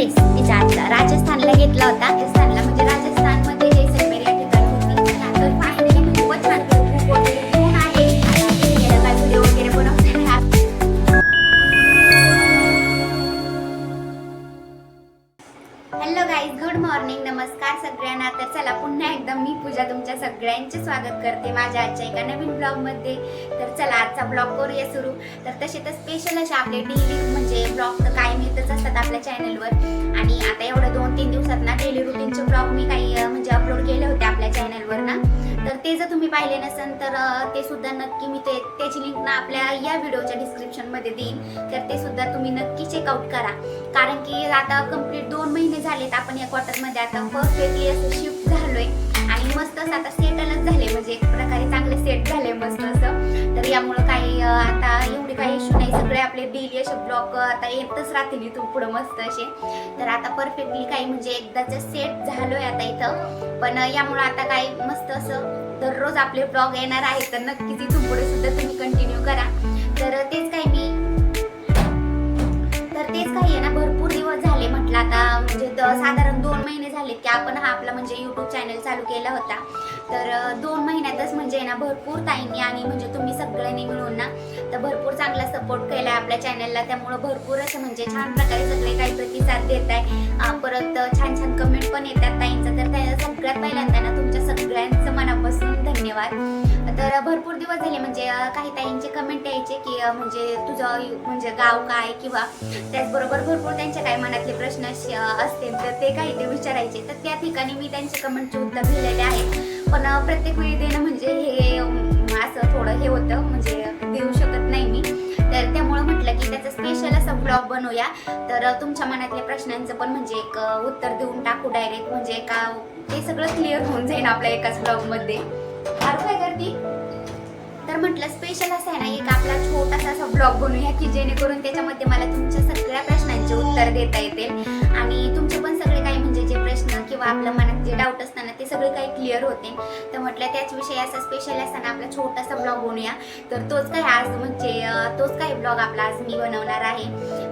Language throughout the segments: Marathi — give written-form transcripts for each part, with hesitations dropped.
ड्रेस तिच्या आजचा राजस्थानला घेतला होता. राजस्थानला म्हणजे राजस्थानमध्ये जैसलमेर या ठिकाणी होती. तर फायनली म्हणजे खूपच छान बुक वगैरे घेऊन आले. आता काय व्हिडिओ वगैरे बनवते. हॅलो गाईज, गुड मॉर्निंग, नमस्कार सगळ्यांना. तर चला पुन्हा एकदा मी पूजा तुमच्या सगळ्यांचे स्वागत करते माझ्या आजच्या एका नवीन ब्लॉगमध्ये. तर चला आजचा ब्लॉग करूया सुरू. तर तसे तर स्पेशल असे आपले डेली म्हणजे ब्लॉग तर काय मिळतच असतात आपल्या चॅनलवर. आणि आता एवढं 2-3 दिवसात ना डेली रुटीनचे ब्लॉग मी काही म्हणजे अपलोड केले होते आपल्या चॅनलवर ना. तर ते जर तुम्ही पाहिले नसेल तर ते सुद्धा नक्की मी त्याची लिंक ना आपल्या या व्हिडिओच्या डिस्क्रिप्शनमध्ये देईन. तर ते सुद्धा तुम्ही नक्की चेकआउट करा. कारण की आता कंप्लीट 2 महिने झालेत आपण या क्वार्टरमध्ये आता परफेक्टली असं शिफ्ट झालोय आणि मस्त असं आता सेटलच झाले. म्हणजे एक प्रकारे चांगले सेट झाले मस्त असं. तर यामुळं काही आता एवढे काही इश्यू नाही. सगळे आपले डेली असे ब्लॉग आता येतच राहतील इथून पुढं मस्त असे. तर आता परफेक्टली काही म्हणजे एकदाच सेट झालोय आता इथं. पण यामुळं आता काही मस्त असं दररोज आपले ब्लॉग येणार आहेत. तर नक्कीच इथून पुढे सुद्धा तुम्ही कंटिन्यू करा. तर तेच काही आहे ना, भरपूर दिवस झाले म्हटलं आता म्हणजे साधारण 2 महिने झाले की आपण हा आपला म्हणजे YouTube चॅनल चालू केला होता. तर 2 महिन्यातच म्हणजे ना भरपूर ताईंनी आणि म्हणजे तुम्ही सगळ्यांनी मिळून ना तर भरपूर चांगला सपोर्ट केला आपल्या चॅनलला. त्यामुळे भरपूर असं म्हणजे छान प्रकारे सगळे काही प्रतिसाद देत आहे. परत छान छान कमेंट पण येतात ताईंचं. तर त्या सगळ्यात पहिल्यांदा ना तुमच्या सगळ्यांचं मनापासून धन्यवाद. तर भरपूर दिवस झाले म्हणजे काही ताईंचे कमेंट यायचे की म्हणजे तुझं म्हणजे गाव काय किंवा त्याचबरोबर भरपूर त्यांच्या काही मनातले प्रश्न असतील तर ते काही ते विचारायचे. तर त्या ठिकाणी मी त्यांचे कमेंटचे उत्तर दिलेले आहे. पण प्रत्येक वेळी देणं म्हणजे हे असं थोडं हे होतं म्हणजे देऊ शकत नाही मी. तर त्यामुळं म्हटलं की त्याचं स्पेशल असं ब्लॉग बनवूया. तर तुमच्या मनातल्या प्रश्नांचं पण म्हणजे एक उत्तर देऊन टाकू डायरेक्ट. म्हणजे का ते सगळं क्लिअर होऊन जाईल आपल्या एकाच ब्लॉगमध्ये. काय करती? तर म्हटलं स्पेशल असं आहे ना एक आपला छोटासा असा ब्लॉग बनवूया की जेणेकरून त्याच्यामध्ये मला तुमच्या सगळ्या प्रश्नांचे उत्तर देता येतील आणि तुमचे पण सगळे काही म्हणजे जे प्रश्न किंवा आपल्या मनात जे डाऊट असताना ते सगळे काही क्लिअर होते. तर म्हटलं त्याच विषयी असा स्पेशल असताना आपला छोटासा ब्लॉग बनवूया. तर तोच काही ब्लॉग आपला आज मी बनवणार आहे.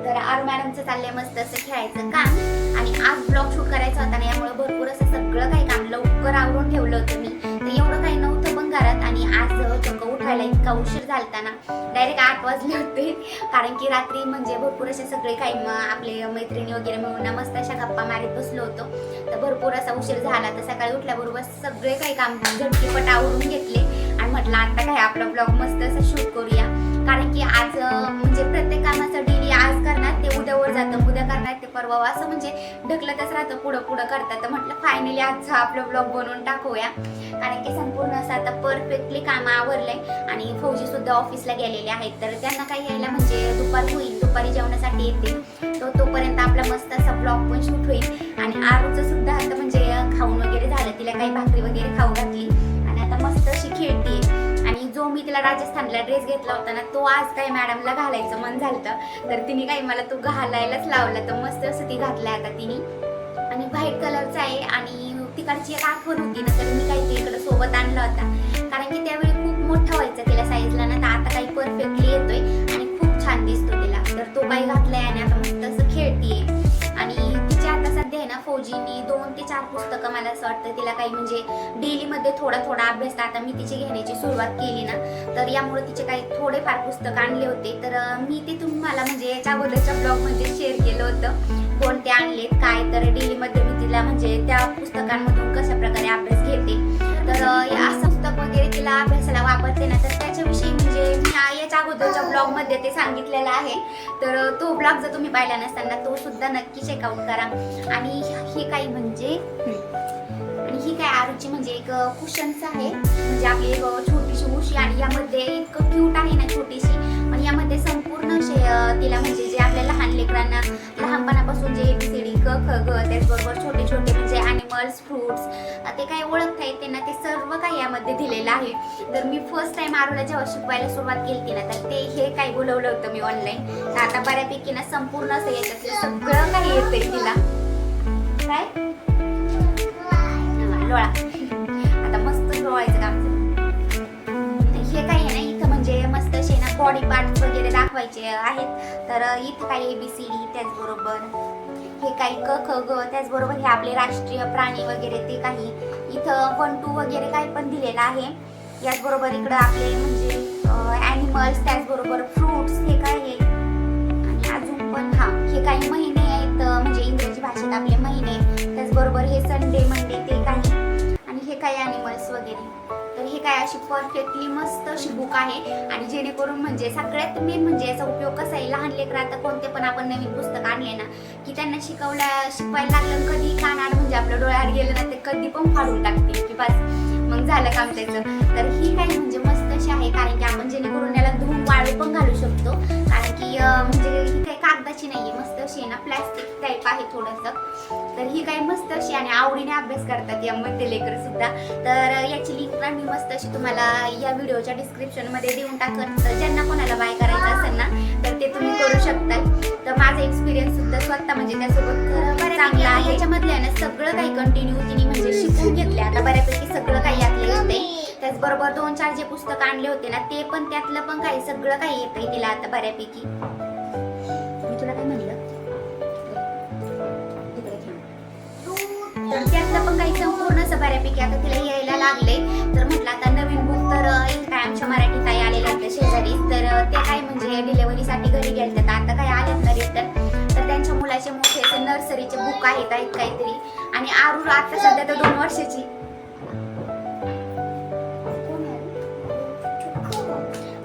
तर आरू मॅडमचं चाललंय मस्त असं खेळायचं काम आणि आज ब्लॉग शूट करायचा होता ना, यामुळे भरपूर असं सगळं काही काम लवकर आवरून ठेवलं होतं मी. तर एवढं काही नव्हतं पण घरात. आणि आज उठायला इतका उशीर झालता ना, डायरेक्ट 8 वाजले होते. कारण की रात्री म्हणजे भरपूर असे सगळे काही आपले मैत्रिणी वगैरे मिळून ना मस्त अशा गप्पा मारीत बसलो होतो. तर भरपूर असा उशीर झाला. तर सकाळी उठल्याबरोबर सगळे काही काम झटकीपट आवरून घेतले आणि म्हटलं आता काय आपला ब्लॉग मस्त असं शूट करूया. कारण की आज म्हणजे प्रत्येक कामाचं डेली आज करणार ते उद्यावर जातं, उद्या करणार ते परवा, असं म्हणजे ढकलतच राहतं पुढं करतात. तर म्हटलं फायनली आजचा आपलं ब्लॉग बनवून टाकूया. कारण की संपूर्ण असं आता परफेक्टली काम आवरलंय आणि फौजी सुद्धा ऑफिसला गेलेले आहेत. तर त्यांना काही यायला म्हणजे दुपार होईल, दुपारी जेवणासाठी येतील. तोपर्यंत आपला मस्त असा ब्लॉग पण शूट होईल. आणि आरूचं सुद्धा आता म्हणजे खाऊन वगैरे झालं, तिला काही भाकरी वगैरे खाऊ घातली आणि आता मस्त अशी खेळतीये. आणि जो मी तिला राजस्थानला ड्रेस घेतला होता ना तो आज काही मॅडमला घालायचं मन झालं. तर तिने काही मला तो घालायलाच लावला. तर मस्त असं ती घातलाय आता तिने आणि व्हाईट कलरचा आहे. आणि तिकडची एक आठवण होती ना तर मी काही ते इकडं सोबत आणला होता. कारण की त्यावेळी खूप मोठा व्हायचा तिला साईजला ना, तर आता काही परफेक्टली येतोय आणि खूप छान दिसतो तिला. तर तो काही घातलाय आणि आता मस्त असं खेळतीये. आणि तिच्या आता सध्या आहे ना फौजींनी 2 ते 4 पुस्तकं मला असं वाटतं तिला काही म्हणजे डेलीमध्ये थोडा अभ्यास आता मी तिची घेण्याची सुरुवात केली ना. तर यामुळे तिचे काही थोडेफार पुस्तकं आणले होते. तर मी ते तुम्हाला म्हणजे याच्या अगोदरच्या ब्लॉगमध्ये शेअर केलं होतं कोणते आणलेत काय. तर डेलीमध्ये मी तिला म्हणजे त्या पुस्तकांमधून कशा प्रकारे अभ्यास घेते. तर असं पुस्तक वगैरे तिला अभ्यासाला वापरते ना, तर त्याच्याविषयी म्हणजे मी याच्या अगोदरच्या ब्लॉगमध्ये ते सांगितलेलं आहे. तर तो ब्लॉग जर तुम्ही पाहिला नसताना तो सुद्धा नक्की चेकआउट करा. आणि ही काही म्हणजे ही काय आरूची म्हणजे एक कुशन्स आहे. म्हणजे आपली एक छोटीशी उशी आणि यामध्ये इतकं क्यूट आहे ना छोटीशी. आणि यामध्ये संपूर्ण असे तिला म्हणजे जे आपल्या लहान लेकरांना लहानपणापासून जे ABCD क ख ग त्याचबरोबर छोटे छोटे म्हणजे ॲनिमल्स, फ्रूट्स ते काही ओळखता येते ना ते सर्व काही यामध्ये दिलेलं आहे. तर मी फर्स्ट टाइम आरूला जेव्हा शिकवायला सुरुवात केली ना तर ते हे काही बोलवलं होतं मी ऑनलाईन. तर आता बऱ्यापैकी ना संपूर्ण असं याच्यातलं सगळं काही येतंय तिला. काय लोळा आता मस्त लोळायचं काम. हे काही आहे ना इथं म्हणजे मस्त असे ना बॉडी पार्ट्स वगैरे दाखवायचे आहेत. तर इथं काही ABCD त्याचबरोबर हे काही क ख ग, त्याचबरोबर हे आपले राष्ट्रीय प्राणी वगैरे ते काही इथं 1 2 वगैरे काही पण दिलेलं आहे. याचबरोबर इकडं आपले म्हणजे ॲनिमल्स, त्याचबरोबर फ्रूट्स हे काय आहे आणि अजून पण हे काही महिने आहेत म्हणजे इंग्रजी भाषेत आपले महिने, त्याचबरोबर हे संडे मंडे ते काही आणि हे काही ॲनिमल्स वगैरे. तर हे काय अशी परफेक्टली मस्त अशी बुक आहे आणि जेणेकरून म्हणजे सगळ्यात मेन म्हणजे याचा उपयोग कसा आहे, लहान लेकरं आता कोणते पण आपण नवीन पुस्तक आणले ना की त्यांना शिकवायला लागलं कधी कानाड म्हणजे आपल्या डोळ्यात गेलं ना ते कधी पण फाडून टाकतील की बस मग झालं काम त्याचं. तर ही काही म्हणजे मस्त अशी आहे कारण की आपण जेणेकरून याला धुवून वाळू पण घालू शकतो कारण की म्हणजे ही काही कागदाची नाहीये, मस्त अशी आहे ना प्लॅस्टिक टाईप आहे थोडंसं. तर ही काही मस्त अशी आणि आवडीने अभ्यास करतात यामध्ये लेकरं सुद्धा. तर याची लिंक ना मी मस्त अशी तुम्हाला या व्हिडिओच्या डिस्क्रिप्शनमध्ये देऊन टाकत, तर ज्यांना कोणाला बाय करायचं असेल ना तर ते तुम्ही करू शकता. तर माझा एक्सपिरियन्स सुद्धा स्वतः म्हणजे त्यासोबत खरं चांगला आहे. याच्यामधल्या ना सगळं काही कंटिन्यू तिने म्हणजे शिकून घेतले, आता बऱ्यापैकी सगळं काही यातलं येते. त्याचबरोबर 2-4 जे पुस्तक आणले होते ना ते पण त्यातलं पण काही सगळं काही येतंय तिला आता बऱ्यापैकी. मी तुला काय म्हणलं तर त्यातलं पण काही संपूर्ण असं बऱ्यापैकी आता तिला यायला लागले. तर म्हटलं आता नवीन बुक तर काय आमच्या मराठी ताई आलेल्या होत्या शेजारी, तर ते काय म्हणजे डिलेव्हरीसाठी घरी गेले तर आता काय आलेत ना रिटर्न. तर त्यांच्या मुलाचे मोठे असे नर्सरीचे बुक आहेत काहीतरी आणि आरू आता सध्या तर 2 वर्षाची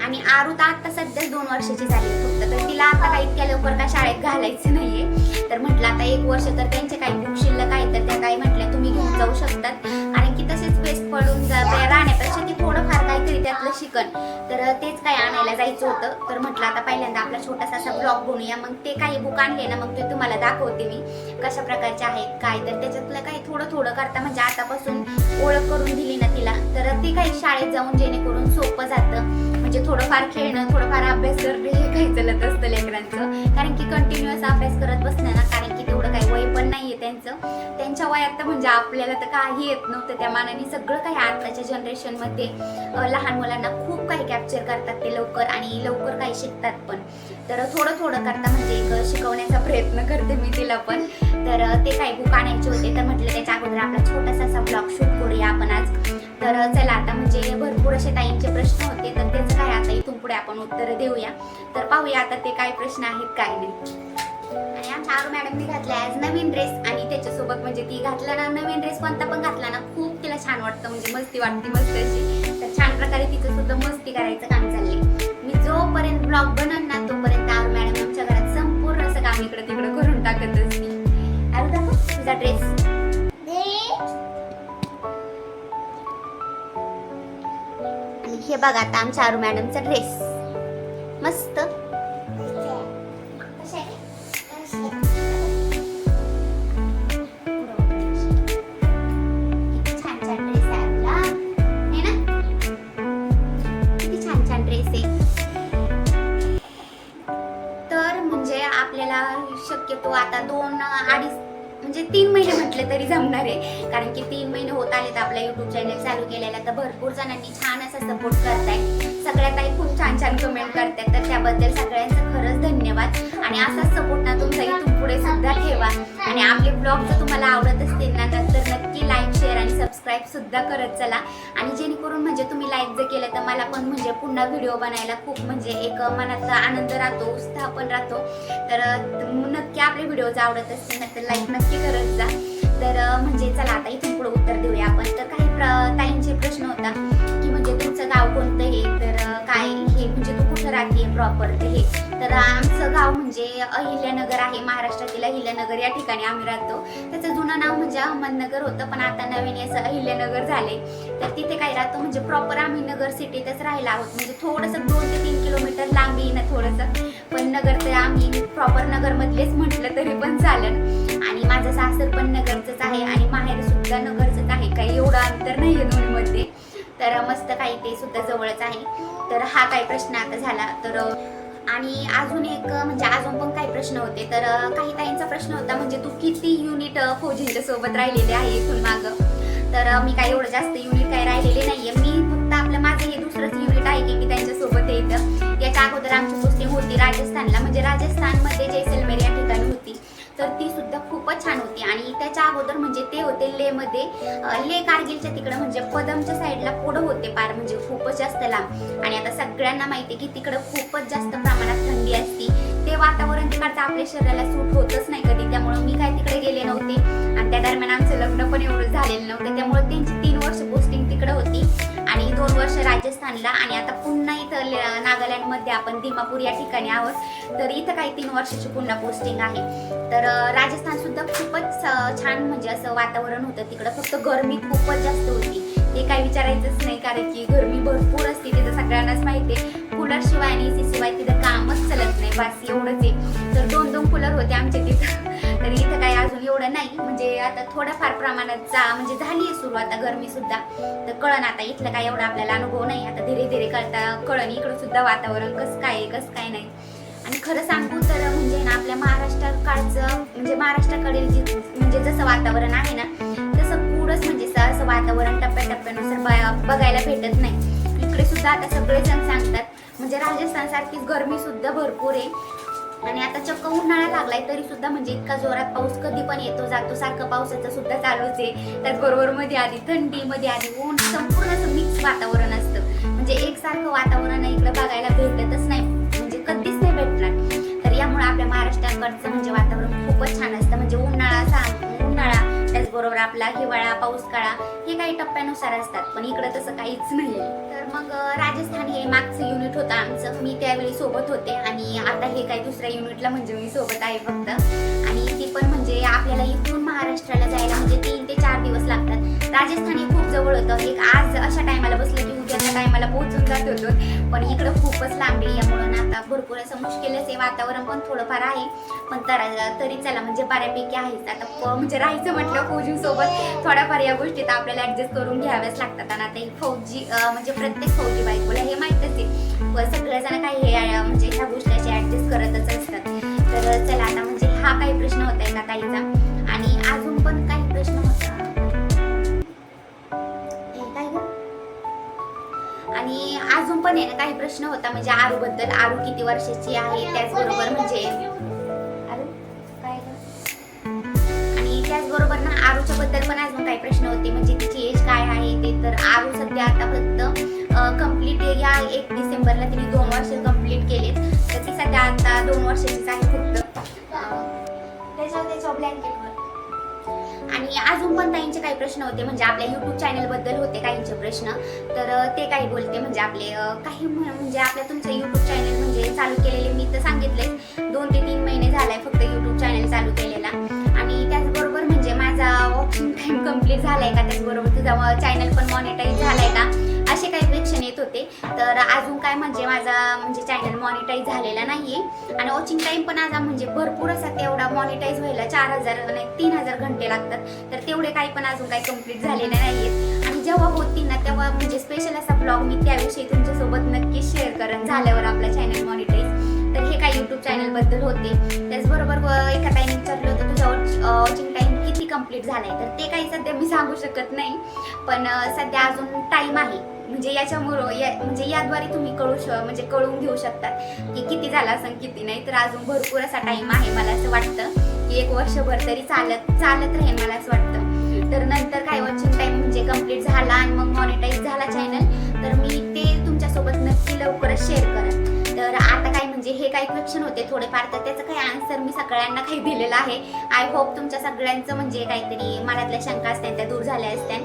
आणि आरू तर आता सध्या 2 वर्षाची झाली फक्त. तर तिला आता काही इतक्या लवकर का शाळेत घालायचं नाहीये. तर म्हटलं आता 1 वर्ष तर त्यांचे काही बुक शिल्लक आहेत तर त्या काही म्हटल्या तुम्ही घेऊन जाऊ शकतात कारण की तसेच वेस्ट पडून राहण्यापेक्षा ती थोडंफार काहीतरी त्यातलं शिकन. तर तेच काही आणायला जायचं होतं. तर म्हटलं आता पहिल्यांदा आपला छोटासा असा ब्लॉग बनवूया, मग ते काही बुक आणले ना मग ते तुम्हाला दाखवते मी कशा प्रकारचे आहेत काय. तर त्याच्यातलं काही थोडं थोडं करता म्हणजे आतापासून ओळख करून दिली ना तिला तर ते काही शाळेत जाऊन जेणेकरून सोपं जातं. म्हणजे थोडंफार खेळणं थोडंफार अभ्यास करणं हे काही चलत असतं लेकरांचं कारण की कंटिन्युअस अभ्यास करत बसणं ना कारण की तेवढं काही वय पण नाहीये त्यांच्या वयात तर म्हणजे आपल्याला तर काही येत नव्हतं त्या मानाने सगळं काही आताच्या जनरेशनमध्ये लहान मुलांना खूप काही कॅप्चर करतात ते लवकर आणि लवकर काही शिकतात पण. तर थोडं थोडं करता म्हणजे एक शिकवण्याचा प्रयत्न करते मी तिला पण. तर ते काही बुक आणायचे होते तर म्हटलं त्याच्या अगोदर आपला छोटासा असा ब्लॉग शूट करूया आपण आज. तर चला आता म्हणजे भरपूर असे ताईंचे प्रश्न होते तर त्याचं काय आता इथून पुढे आपण उत्तर देऊया. तर पाहूया आता ते काय प्रश्न आहेत काय नाही. आणि आमच्या आरू मॅडमने घातला आज नवीन ड्रेस आणि त्याच्यासोबत म्हणजे ती घातला ना नवीन ड्रेस कोणता पण घातला ना खूप तिला छान वाटतं म्हणजे मस्ती वाटते मस्त अशी. तर छान प्रकारे तिचं सुद्धा मस्ती करायचं काम चाललंय. मी जोपर्यंत ब्लॉग बनन ना तोपर्यंत आरू मॅडम आमच्या घरात संपूर्ण असं काम इकडे तिकडे करून टाकत असते. आरू दाखव तुझा ड्रेस. आणि हे बघा आता आमच्या आरू मॅडमचा ड्रेस मस्त शक्यतो आता 2-2.5 म्हणजे 3 महिने म्हटले तरी जमणार आहे कारण की 3 महिने होत आलेत आपला YouTube चॅनल चालू केलेला. तर भरपूर जणांनी छान असा सपोर्ट करताय, सगळ्यात काही खूप छान छान कमेंट करतात तर त्याबद्दल सगळ्यांचं खरंच धन्यवाद. आणि असाच सपोर्ट ना तुमचा इथून पुढे सुद्धा ठेवा आणि आपले ब्लॉग जर तुम्हाला आवडत असतील ना तर नक्की लाईक शेअर आणि सबस्क्राईब सुद्धा करत चला. आणि जेणेकरून म्हणजे तुम्ही लाईक जर केलं तर मला पण म्हणजे पुन्हा व्हिडिओ बनायला खूप म्हणजे एक मनात आनंद राहतो, उत्साह पण राहतो. तर नक्की आपले व्हिडिओ जर आवडत असतील ना तर लाईक नक्की करत जा. तर म्हणजे चला आता इथून पुढे उत्तर देऊया आपण. तर काही ताईंचे प्रश्न होता की म्हणजे तुमचं गाव कोणतं हे तर काय हे म्हणजे तू कुठं राहते प्रॉपर ते हे. तर आमचं गाव म्हणजे अहिल्यानगर आहे, महाराष्ट्रातील अहिल्यानगर या ठिकाणी आम्ही राहतो. त्याचं जुनं नाव म्हणजे अहमदनगर होतं पण आता नवीन असं अहिल्यानगर झाले. तर तिथे काय राहतो म्हणजे प्रॉपर आम्ही नगर सिटीतच राहिला आहोत म्हणजे थोडंसं 2 ते 3 किलोमीटर लांब येईन थोडंसं पण नगर तर आम्ही प्रॉपर नगरमधलेच म्हटलं तरी पण चालेल. आणि माझं सासर पण नगरचंच आहे आणि माहेर सुद्धा नगरचंच आहे, काही एवढं अंतर नाही आहे दोन्हीमध्ये. तर मस्त काही ते सुद्धा जवळच आहे. तर हा काही प्रश्न आता झाला. तर आणि अजून एक म्हणजे अजून पण काही प्रश्न होते. तर काही ताईंचा प्रश्न होता म्हणजे तू किती युनिट फौजींच्या सोबत राहिलेले आहे इथून मागं. तर मी काही एवढं जास्त युनिट काही राहिलेले नाहीये, मी फक्त आपलं माझं हे दुसरंच युनिट आहे की मी त्यांच्यासोबत येतं. याच्या अगोदर आमची पोस्टिंग होती राजस्थानला म्हणजे राजस्थानमध्ये जैसलमेर या ठिकाणी होती. तर तर ती सुद्धा खूपच छान होती. आणि त्याच्या अगोदर म्हणजे ते होते लेमध्ये, ले कारगिलच्या तिकडं म्हणजे पदमच्या साईडला पुढं होते पार, म्हणजे खूपच जास्त लांब. आणि आता सगळ्यांना माहिती आहे की तिकडं खूपच जास्त प्रमाणात थंडी असती. ते वातावरण तिकडचं आपल्या शरीराला सूट होतच नाही कधी, त्यामुळे मी काय तिकडे गेले नव्हते. आणि त्या दरम्यान आमचं लग्न पण एवढं झालेलं नव्हतं, त्यामुळे त्यांची 3 वर्ष पोस्टिंग तिकडे होती आणि 2 वर्ष राजस्थानला. आणि आता पुन्हा इथं नागालँडमध्ये आपण दिमापूर या ठिकाणी आहोत, तर इथं काही 3 वर्षाची पुन्हा पोस्टिंग आहे. तर राजस्थान सुद्धा खूपच छान म्हणजे असं वातावरण होतं तिकडं, फक्त गरमी खूपच जास्त होती. ते काही विचारायचंच नाही, कारण की गरमी भरपूर असते तिथं, सगळ्यांनाच माहिती आहे. कूलर शिवाय आणि AC शिवाय तिथं कामच चालत नाही, बस एवढंच आहे. तर 2-2 कूलर होते आमच्या तिथं. तर इथं काही अजून एवढं नाही, म्हणजे आता थोड्याफार प्रमाणात म्हणजे झाली आहे सुरू आता गरमी सुद्धा. तर कळण आता इथलं काय एवढा आपल्याला अनुभव नाही, आता धीरे धीरे कळण इकडं सुद्धा वातावरण कसं काय आहे कसं काय नाही. आणि खरं सांगू तर म्हणजे ना आपल्या महाराष्ट्राकडचं म्हणजे महाराष्ट्राकडील म्हणजे जसं वातावरण आहे ना, तसं पुढंच म्हणजे असं वातावरण टप्प्याटप्प्यानुसार बघायला भेटत नाही. इकडे सुद्धा आता सगळेजण सांगतात म्हणजे राजस्थान सारखीच गरमी सुद्धा भरपूर आहे. आणि आता चक्क उन्हाळा लागलाय तरी सुद्धा म्हणजे इतका जोरात पाऊस कधी पण येतो जातो, सारखं पावसाचं सुद्धा चालूच आहे. त्याचबरोबर मध्ये आधी थंडी, मध्ये आधी ऊन, संपूर्ण असं मिक्स वातावरण असतं. म्हणजे एकसारखं वातावरण इकडे बघायला भेटतच नाही, म्हणजे कधीच नाही भेटणार. तर यामुळे आपल्या महाराष्ट्राकडचं म्हणजे वातावरण खूपच छान असतं. म्हणजे उन्हाळा त्याचबरोबर आपला हिवाळा, पाऊस काळा हे काही टप्प्यानुसार असतात, पण इकडं तसं काहीच नाहीये. तर मग राजस्थान हे मागचं युनिट होतं आमचं, मी त्यावेळी सोबत होते. आणि आता हे काही दुसऱ्या युनिटला म्हणजे मी सोबत आहे फक्त. आणि ती पण म्हणजे आपल्याला इथून महाराष्ट्राला जायला म्हणजे 3 ते 4 दिवस लागतात. राजस्थान हे खूप जवळ होतं, एक आज अशा टायमाला बसलं की उद्याच्या टायमाला पोहोचून जात होतो, पण इकडं खूपच लांब आहे. यामुळे आता भरपूर असं मुश्किलच आहे, वातावरण पण थोडंफार आहे, पण तरी चला म्हणजे बऱ्यापैकी आहेच. आता म्हणजे राहायचं म्हटलं फौजी सोबत थोड्याफार या गोष्टीत आपल्याला ऍडजस्ट करून घ्याव्याच लागतात. आणि आता फौजी म्हणजे प्रत्येक फौजी बायकोला हे माहितच आहे, सगळेजण काही हे म्हणजे ह्या गोष्टीची ऍडजस्ट करतच असतात. तर चला आता म्हणजे हा काही प्रश्न होता एका ताईचा. आणि अजून पण काही प्रश्न होता, आणि अजून पण आहे ना काही प्रश्न होता म्हणजे आरू बद्दल. आरू किती वर्षाची आहे, त्याचबरोबर म्हणजे आरू काय, आणि त्याचबरोबर ना आरूच्या बद्दल पण अजून काही प्रश्न होते म्हणजे तिची एज काय आहे ते. तर आरू सध्या आता फक्त कंप्लीट या 1 डिसेंबरला तिने 2 वर्ष कंप्लीट केलेत. तर ती सध्या आता 2 वर्षाचीच आहे फक्त. त्याच्या ब्लँकेटवर. आणि अजून पण ताईंचे काही प्रश्न होते म्हणजे आपल्या YouTube चॅनल बद्दल होते काहींचे प्रश्न. तर ते काही बोलते म्हणजे आपले काही म्हणजे आपल्या तुमचं YouTube चॅनल म्हणजे चालू केलेले मी तर सांगितले 2 ते 3 महिने झालाय फक्त YouTube चॅनल चालू केलेला. आणि त्याचबरोबर म्हणजे माझा वॉचिंग टाइम कंप्लीट झालाय का, त्याचबरोबर तुझा चॅनल पण मॉनिटाईज झालाय का, असे काही क्वेश्चन येत होते. तर अजून काय म्हणजे माझा म्हणजे चॅनल मॉनिटाईज झालेला नाहीये. आणि वॉचिंग टाइम पण आज म्हणजे भरपूर असा तेवढा मॉनिटाईज व्हायला 4000 नाही 3000 घंटे लागतात. तर तेवढे काही पण अजून काही कंप्लीट झालेले नाहीयेत. आणि जेव्हा होतील ना तेव्हा म्हणजे स्पेशल असा ब्लॉग मी त्याविषयी तुमच्यासोबत नक्की शेअर करेन झाल्यावर आपला चॅनल मॉनिटाईज. तर हे काही YouTube चॅनल बद्दल होते. त्याचबरोबर एका ताईने विचारलं होतं तुझा वॉचिंग टाइम किती कंप्लीट झालाय. तर ते काही सध्या मी सांगू शकत नाही, पण सध्या अजून टाइम आहे. म्हणजे याच्यामुळं म्हणजे याद्वारे तुम्ही म्हणजे कळून घेऊ शकतात की किती झाला असं किती नाही. तर अजून भरपूर असा टाइम आहे, मला असं वाटतं की 1 वर्षभर तरी चालत राहील मला असं वाटतं. तर नंतर काय वॉचिंग टाइम म्हणजे कंप्लीट झाला आणि मग मॉनिटाईज झाला चॅनल, तर मी ते तुमच्यासोबत नक्की लवकरच शेअर करेन. तर आता काय म्हणजे हे काही क्वेश्चन होते थोडेफार, तर त्याचं काही आन्सर मी सगळ्यांना काही दिलेलं आहे. आय होप तुमच्या सगळ्यांचं म्हणजे काहीतरी मनातल्या शंका असत्या त्या दूर झाल्या असत्या.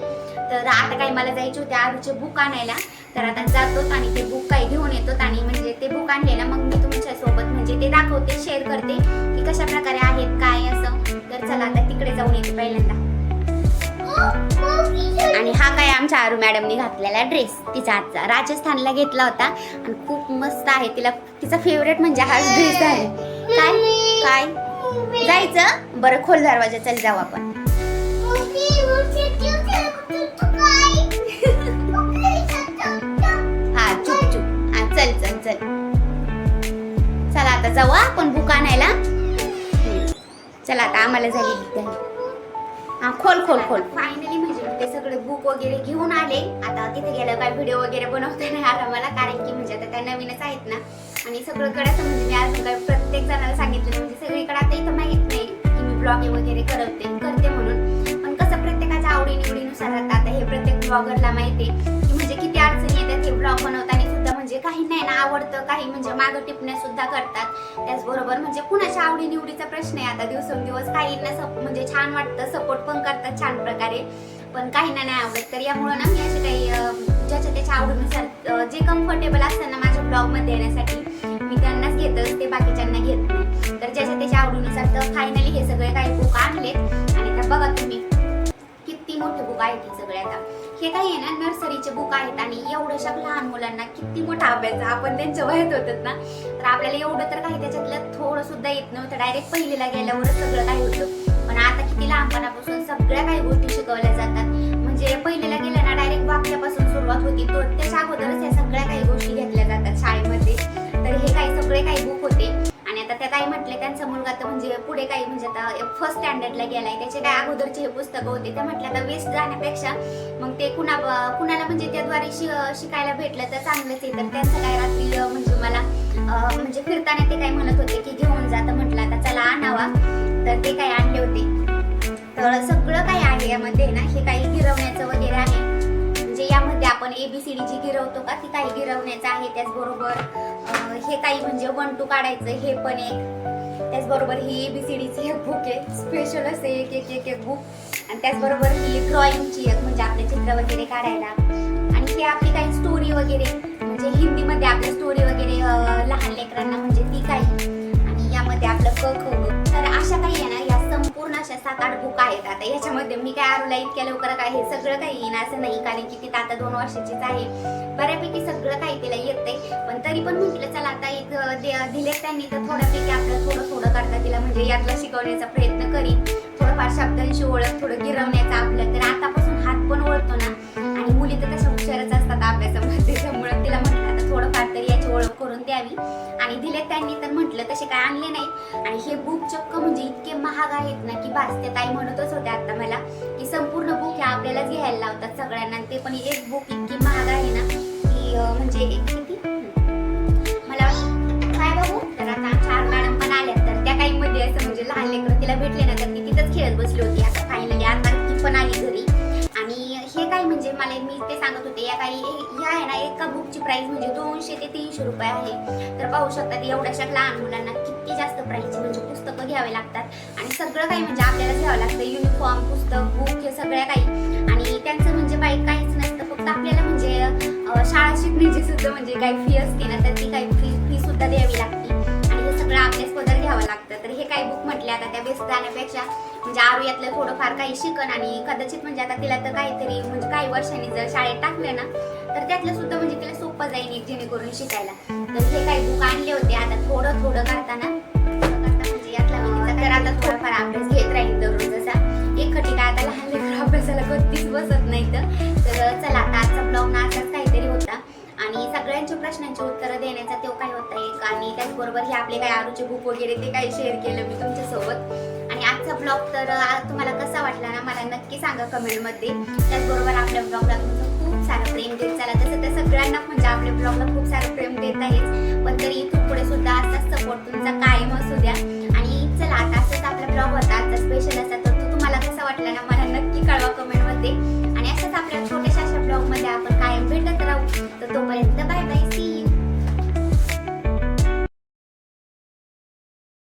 तर आता काही मला जायचे होते आरूचे बुक आणायला, तर आता जातो आणि ते बुक काही घेऊन येतो. आणि म्हणजे ते बुक आणलेलं मग मी तुमच्यासोबत म्हणजे ते दाखवते, शेअर करते की कशा प्रकारे आहेत काय असं. तर चला आता तिकडे जाऊन येते पहिल्यांदा. आणि हा काय आमच्या आरू मॅडमने घातलेला ड्रेस तिचा आजचा राजस्थानला घेतला होता आणि खूप मस्त आहे. तिचा फेवरेट म्हणजे हाच ड्रेस आहे. काय जायचं बरं, खोल दरवाजा, चल जाऊ आपण. हा चुप चल चल चल चला आता जाऊ आपण बुक आणायला. चला आता आम्हाला झाली हा खोल फायनली म्हणजे ते सगळे बुक वगैरे घेऊन आले. आता तिथे गेलं काय व्हिडिओ वगैरे बनवता नाही आला मला, कारण की म्हणजे आता त्या नवीनच आहेत ना. आणि सगळीकडे असं म्हणजे मी अजून काय प्रत्येक जणाला सांगितलं म्हणजे सगळीकडे आता इथं माहित नाही की मी ब्लॉग वगैरे करते म्हणून. पण कसं प्रत्येकाच्या आवडीनिवडीनुसार राहतात. आता हे प्रत्येक ब्लॉगरला माहिती आहे की म्हणजे किती अडचणी येतात हे ब्लॉग बनवताना सुद्धा. म्हणजे काही नाही ना आवडतं, काही म्हणजे मागं टिपण्या सुद्धा करतात. त्याचबरोबर म्हणजे कुणाच्या आवडीनिवडीचा प्रश्न आहे. आता दिवसेंदिवस काहींना म्हणजे छान वाटतं, सपोर्ट पण करतात छान प्रकारे, पण काहींना नाही आवडत. तर यामुळं ना मी असे काही ज्याच्या त्याच्या आवडीनुसार जे कम्फर्टेबल असतं ना माझ्या ब्लॉगमध्ये येण्यासाठी मी त्यांनाच घेत असते, बाकीच्यांना घेत नाही. तर ज्याच्या त्याच्या आवडीनुसार तर फायनली हे सगळे काही बुक आणलेत. आणि आता बघा तुम्ही किती मोठे बुक आहेत हे सगळे. आता हे काही आहे ना नर्सरीचे बुक आहेत आणि एवढ्याशा लहान मुलांना किती मोठा अभ्यास आपण त्यांच्या वयात होतात ना, तर आपल्याला एवढं तर काही त्याच्यातलं थोडं सुद्धा येत नव्हतं. डायरेक्ट पहिलीला गेल्यावरच सगळं काही होतं. पण आता किती लहानपणापासून सगळ्या काही गोष्टी शिकवल्या जातात. म्हणजे पहिलीला गेल्या ना डायरेक्ट वाक्यापासून सुरुवात होती, तो त्याच्या अगोदरच या सगळ्या काही गोष्टी घेतल्या जातात शाळेमध्ये. तर हे काही सगळे काही बुक होते. आणि आता त्या ताई म्हटले त्यांचा मुलगा तर म्हणजे पुढे काही म्हणजे आता फर्स्ट स्टँडर्डला गेलाय, त्याचे काय अगोदरचे हे पुस्तकं होते. त्या म्हटलं आता वेस्ट जाण्यापेक्षा मग ते कुणाला म्हणजे त्याद्वारे शिकायला भेटलं तर चांगलंच आहे. तर त्यांचं काय रात्री म्हणजे मला म्हणजे फिरताना ते काय म्हणत होते की घेऊन जातं, म्हटलं आता चला आणावा. तर ते काही आणले होते. तर सगळं काही आहे यामध्ये ना. हे काही गिरवण्याचं वगैरे आहे, म्हणजे यामध्ये आपण ABCD जी गिरवतो का ती काही गिरवण्याचं आहे. त्याचबरोबर हे काही म्हणजे 1 2 काढायचं हे पण एक. त्याचबरोबर ही ABCDची एक बुक आहे, स्पेशल असे एक बुक. आणि त्याचबरोबर ही ड्रॉइंगची एक म्हणजे आपले चित्र वगैरे काढायला. आणि हे आपली काही स्टोरी वगैरे म्हणजे हिंदीमध्ये आपली स्टोरी वगैरे लहान लेकरांना म्हणजे ती काही. आणि यामध्ये आपलं क ख ग. तर अशा काही आहे ना या संपूर्ण अशा 7-8 बुक आहेत. आता याच्यामध्ये मी काय आरूला इतक्या लवकर काय हे सगळं काही येईन असं नाही, कारण की ती आता 2 वर्षाचीच आहे. बऱ्यापैकी सगळं काही तिला येतंय. पण तरी पण म्हटलं चला आता एक दिले त्यांनी तर थोड्यापैकी आपलं थोडं करता तिला म्हणजे यातला शिकवण्याचा प्रयत्न करीन. थोडंफार शब्दांशी ओळख, थोडं गिरवण्याचं आपलं. तर आतापासून हात पण वळतो ना, आणि मुली तर तशा हुशारच असतात अभ्यासामध्ये. त्यामुळे तिला म्हटलं आता थोडंफार तरी याची ओळख करून द्यावी. आणि दिले त्यांनी तर म्हटलं तसे काय आणले नाही. आणि हे बुक चक्क म्हणजे इतके महाग आहेत ना की बास. त्या ताई म्हणतच होत्या आता मला की संपूर्ण बुक हे आपल्यालाच घ्यायला लावतात सगळ्यांना. ते पण एक बुक इतकी महाग आहे ना की म्हणजे किती मला काय बघू. तर आता 4 मॅडम पण आल्या, तर त्या काही मध्ये असं म्हणजे लहान लेकरं तिला भेटले ना तर ती तिथंच खेळत बसली होती. आता फायनली आता ती पण आली घरी. आणि हे काय म्हणजे मी ते सांगत होते या काही ह्या आहे ना एका बुकची प्राइस म्हणजे 200 ते 300 रुपये आहे. तर पाहू शकतात एवढ्याशा लहान मुलांना किती जास्त प्राइसची म्हणजे पुस्तकं घ्यावे लागतात. आणि सगळं काही म्हणजे आपल्याला घ्यावं लागतं, युनिफॉर्म, पुस्तक, बुक हे सगळ्या काही. आणि त्यांचं म्हणजे काहीच नसतं, फक्त आपल्याला म्हणजे शाळा शिकण्याची सुद्धा म्हणजे काही फी असते ना तर ती काही फी सुद्धा द्यावी लागते. आणि हे सगळं आपल्याच पदर घ्यावं लागतं. तर हे काही बुक म्हटले आता त्या बेस्ट जाण्यापेक्षा म्हणजे आरू यातलं थोडंफार काही शिकन. आणि कदाचित म्हणजे आता तिला तर काहीतरी म्हणजे काही वर्षांनी जर शाळेत टाकलं ना तर त्यातलं सुद्धा म्हणजे तिला सोपं जाईल एक जेणेकरून शिकायला. तर हे काही बुक आणले होते. आता थोडं करताना म्हणजे यातला म्हणजे तर आता थोडाफार अभ्यास घेत राहील दररोज. असा एक खटी काय आता लहान लेकरं अभ्यासाला कधीच बसत नाही. तर चला आता आजचा ब्लॉग ना असाच काहीतरी होता. आणि सगळ्यांच्या प्रश्नांची उत्तरं देण्याचा तो काय होता एक. आणि त्याचबरोबर हे आपले काही आरूचे बुक वगैरे ते काही शेअर केलं मी तुमच्यासोबत. आणि आजचा ब्लॉग तर तुम्हाला कसा वाटला ना मला नक्की सांगा कमेंटमध्ये. त्याचबरोबर आपल्या ब्लॉगला तुमचं खूप सारं प्रेम देत चला. तसं तर सगळ्यांना म्हणजे आपल्या ब्लॉगला खूप सारं प्रेम देत आहेच, पण तरी इथून पुढे सुद्धा असाच सपोर्ट तुमचा कायम असू द्या. आणि चला आता असंच आपला ब्लॉग होता आजचा स्पेशल असा. तर तो तुम्हाला कसा वाटला ना मला नक्की कळवा कमेंटमध्ये. आणि असंच आपल्या छोट्याशा अशा ब्लॉगमध्ये आपण कायम भेटत राहू. तर तोपर्यंत बाय बाय, सी